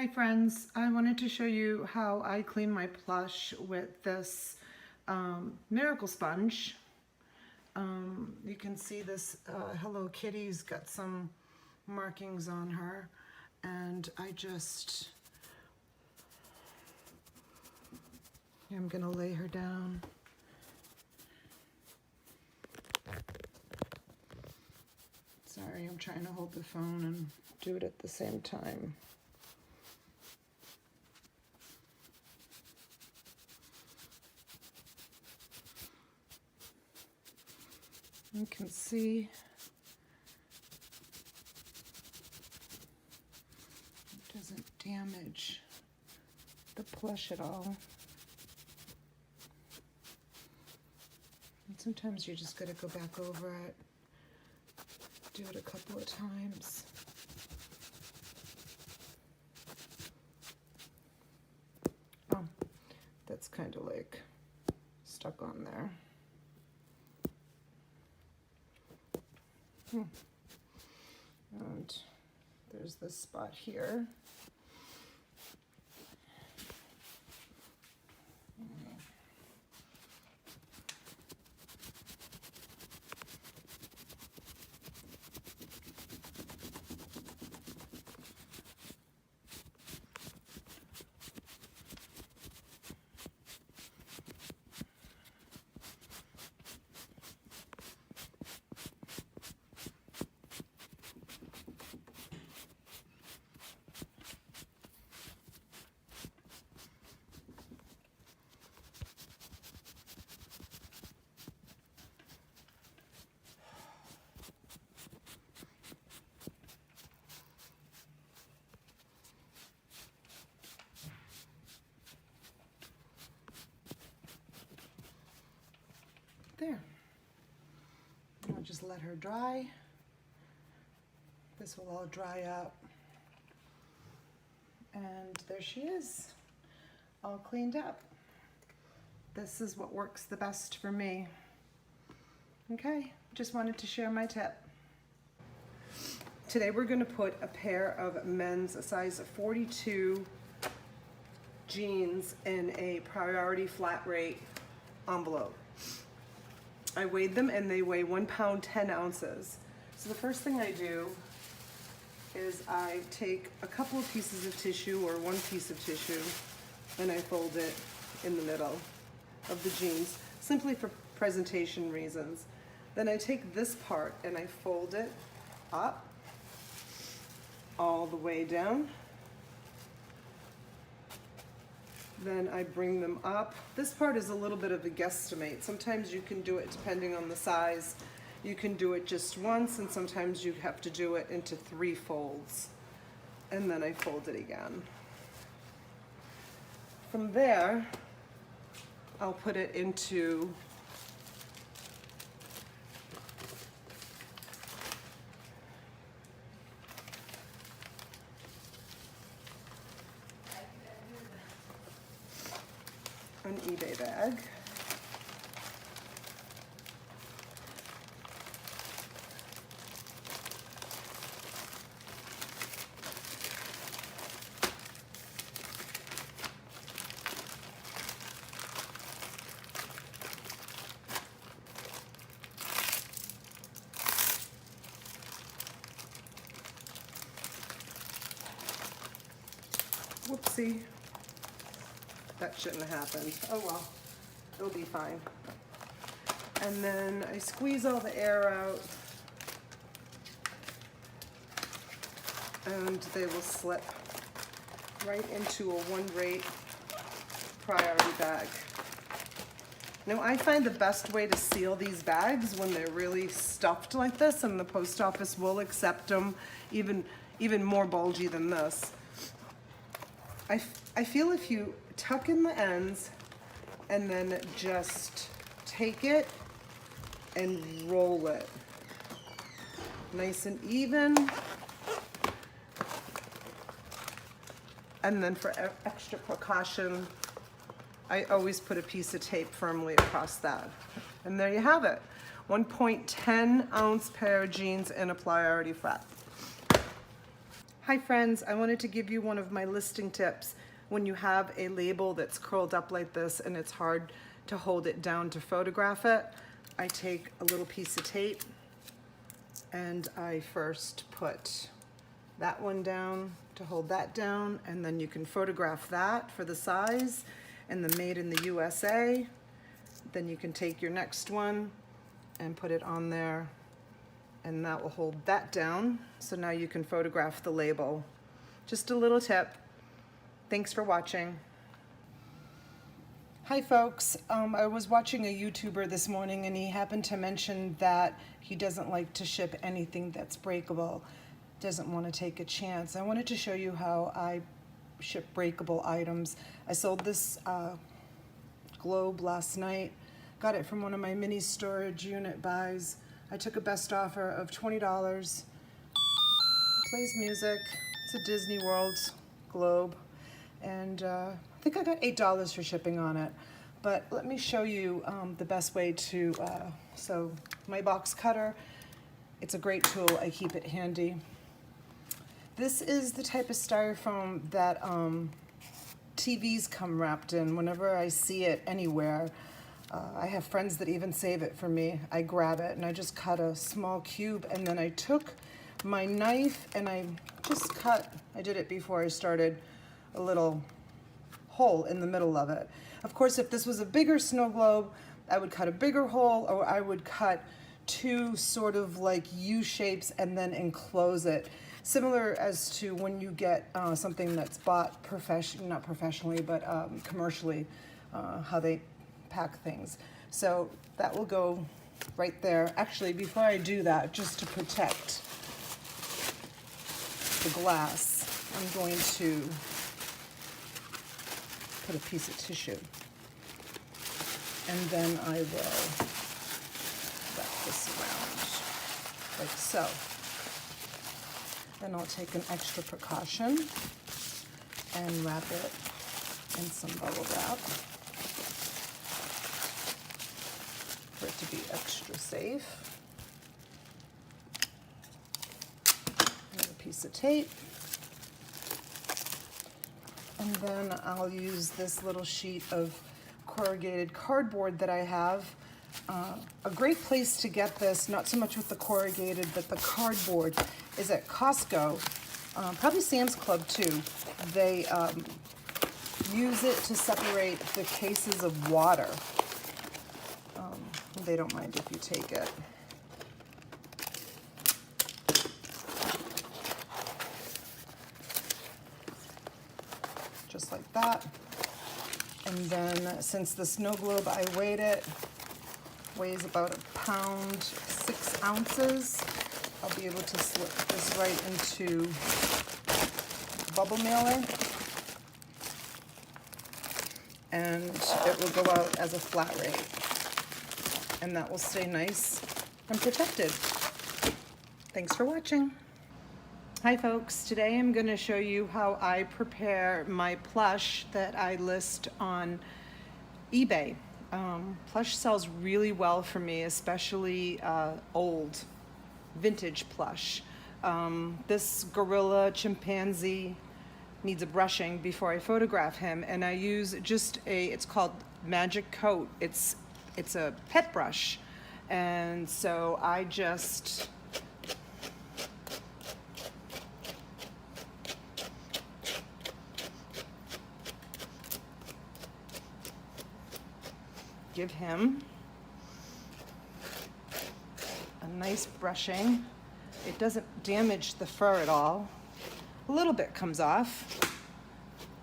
Hi friends, I wanted to show you how I clean my plush with this Miracle Sponge. You can see this Hello Kitty's got some markings on her, and I'm gonna lay her down. Sorry, I'm trying to hold the phone and do it at the same time. You can see it doesn't damage the plush at all. And sometimes you just gotta go back over it, do it a couple of times. Oh, that's kind of like stuck on there. And there's this spot here. There. I'll just let her dry. This will all dry up. And there she is, all cleaned up. This is what works the best for me. Okay, just wanted to share my tip. Today we're gonna put a pair of men's size 42 jeans in a priority flat rate envelope. I weighed them and they weigh 1 pound 10 ounces. So the first thing I do is I take a couple of pieces of tissue or one piece of tissue and I fold it in the middle of the jeans, simply for presentation reasons. Then I take this part and I fold it up all the way down. Then I bring them up. This part is a little bit of a guesstimate. Sometimes you can do it depending on the size. You can do it just once, and sometimes you have to do it into 3 folds. And then I fold it again. From there, I'll put it into an eBay bag. Whoopsie. That shouldn't have happened. Oh well. It'll be fine. And then I squeeze all the air out and they will slip right into a 1-rate priority bag. Now I find the best way to seal these bags when they're really stuffed like this, and the post office will accept them even more bulgy than this. I feel if you tuck in the ends and then just take it and roll it nice and even. And then for extra precaution, I always put a piece of tape firmly across that. And there you have it. 1.10 ounce pair of jeans in a priority flat. Hi friends, I wanted to give you one of my listing tips. When you have a label that's curled up like this and it's hard to hold it down to photograph it, I take a little piece of tape and I first put that one down to hold that down, and then you can photograph that for the size and the made in the USA. Then you can take your next one and put it on there, and that will hold that down. So now you can photograph the label. Just a little tip. Thanks for watching. Hi folks, I was watching a YouTuber this morning and he happened to mention that he doesn't like to ship anything that's breakable, doesn't want to take a chance. I wanted to show you how I ship breakable items. I sold this globe last night, got it from one of my mini storage unit buys. I took a best offer of $20. It plays music. It's a Disney World globe, and I think I got $8 for shipping on it. But let me show you the best way to, so my box cutter, it's a great tool, I keep it handy. This is the type of styrofoam that TVs come wrapped in. Whenever I see it anywhere, I have friends that even save it for me. I grab it and I just cut a small cube, and then I took my knife and I just cut, I did it before I started, a little hole in the middle of it. Of course, if this was a bigger snow globe, I would cut a bigger hole, or I would cut two sort of like U shapes and then enclose it. Similar as to when you get something that's bought not professionally, but commercially, how they pack things. So that will go right there. Actually, before I do that, just to protect the glass, I'm going to put a piece of tissue, and then I will wrap this around like so. Then I'll take an extra precaution and wrap it in some bubble wrap for it to be extra safe. Another piece of tape. And then I'll use this little sheet of corrugated cardboard that I have. A great place to get this, not so much with the corrugated, but the cardboard, is at Costco, probably Sam's Club too. They use it to separate the cases of water. They don't mind if you take it. Just like that. And then since the snow globe, I weighed it, weighs about 1 pound 6 ounces. I'll be able to slip this right into bubble mailer, and it will go out as a flat rate, and that will stay nice and protected. Thanks for watching. Hi folks, today I'm going to show you how I prepare my plush that I list on eBay. Plush sells really well for me, especially old vintage plush. This gorilla chimpanzee needs a brushing before I photograph him, and I use just it's called Magic Coat. It's a pet brush, and so I just give him a nice brushing. It doesn't damage the fur at all. A little bit comes off,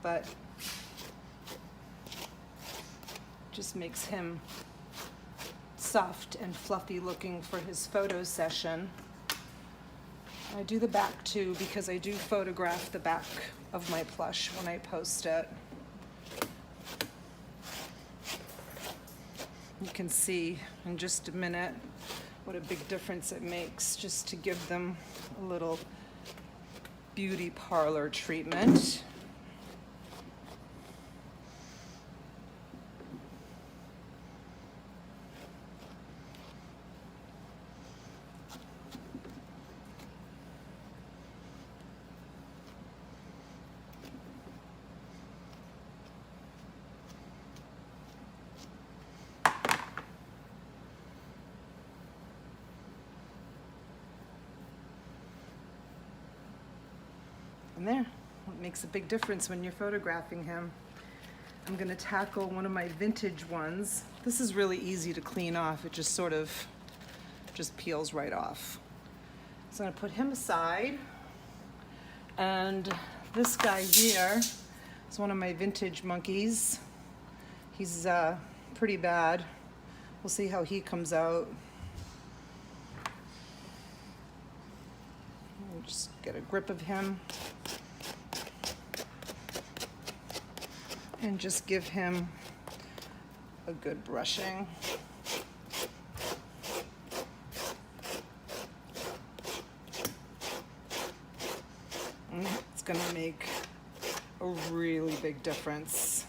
but just makes him soft and fluffy looking for his photo session. I do the back too, because I do photograph the back of my plush when I post it. You can see in just a minute what a big difference it makes, just to give them a little beauty parlor treatment. And there, it makes a big difference when you're photographing him. I'm gonna tackle one of my vintage ones. This is really easy to clean off. It just sort of just peels right off. So I'm gonna put him aside. And this guy here is one of my vintage monkeys. He's pretty bad. We'll see how he comes out. We'll just get a grip of him. And just give him a good brushing. And it's gonna make a really big difference.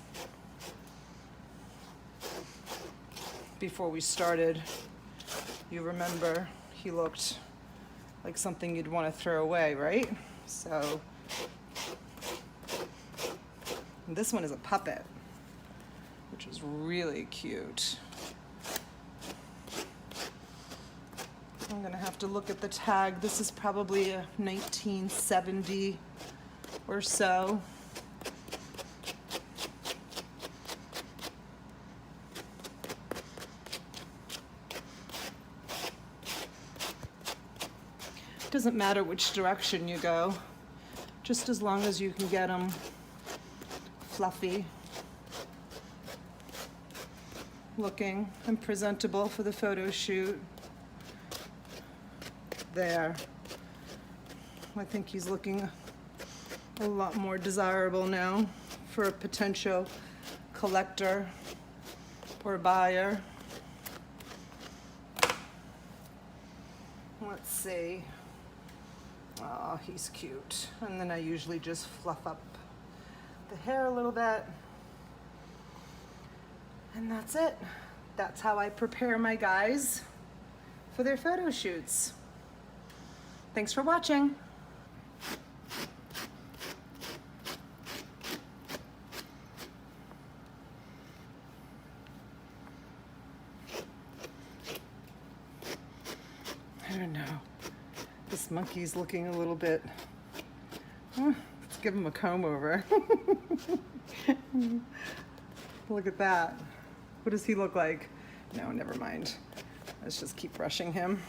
Before we started, you remember he looked like something you'd want to throw away, right? So this one is a puppet, which is really cute. I'm gonna have to look at the tag. This is probably a 1970 or so. Doesn't matter which direction you go, just as long as you can get them fluffy looking and presentable for the photo shoot. There. I think he's looking a lot more desirable now for a potential collector or buyer. Let's see. Oh, he's cute. And then I usually just fluff up the hair a little bit. And that's it. That's how I prepare my guys for their photo shoots. Thanks for watching. I don't know. This monkey's looking a little bit. Let's give him a comb over. Look at that. What does he look like? No, never mind. Let's just keep brushing him.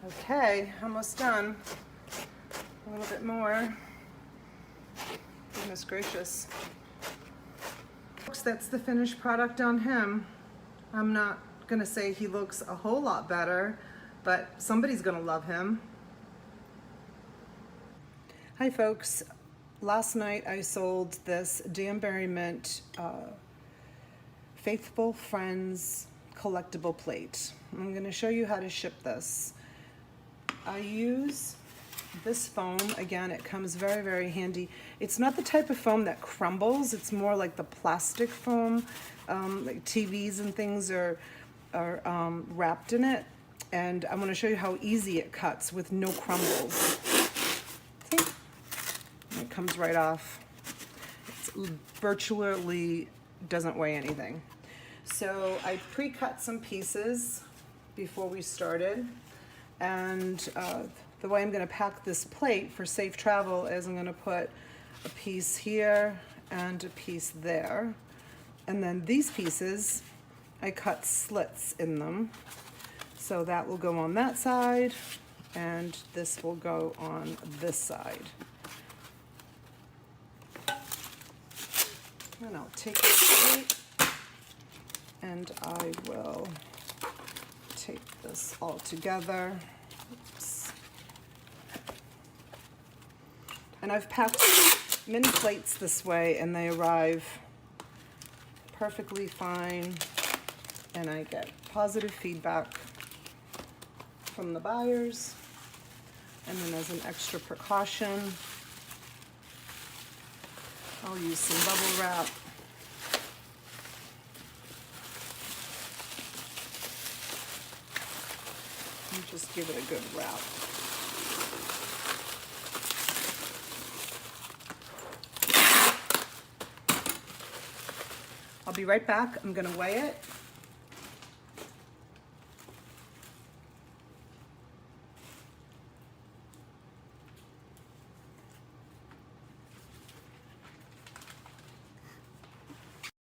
Okay, almost done. A little bit more. Goodness gracious. Folks, that's the finished product on him. I'm not gonna say he looks a whole lot better, but somebody's gonna love him. Hi folks, last night I sold this Danbury Mint Faithful Friends collectible plate. I'm gonna show you how to ship this. I use this foam. Again, it comes very, very handy. It's not the type of foam that crumbles. It's more like the plastic foam. Like TVs and things are wrapped in it. And I'm going to show you how easy it cuts with no crumbles. See? It comes right off. It virtually doesn't weigh anything. So I pre-cut some pieces before we started. And the way I'm going to pack this plate for safe travel is I'm going to put a piece here and a piece there. And then these pieces, I cut slits in them. So that will go on that side, and this will go on this side. And I'll take this plate, and I will take this all together. Oops. And I've packed mini plates this way, and they arrive perfectly fine, and I get positive feedback from the buyers. And then as an extra precaution, I'll use some bubble wrap. And just give it a good wrap. I'll be right back. I'm gonna weigh it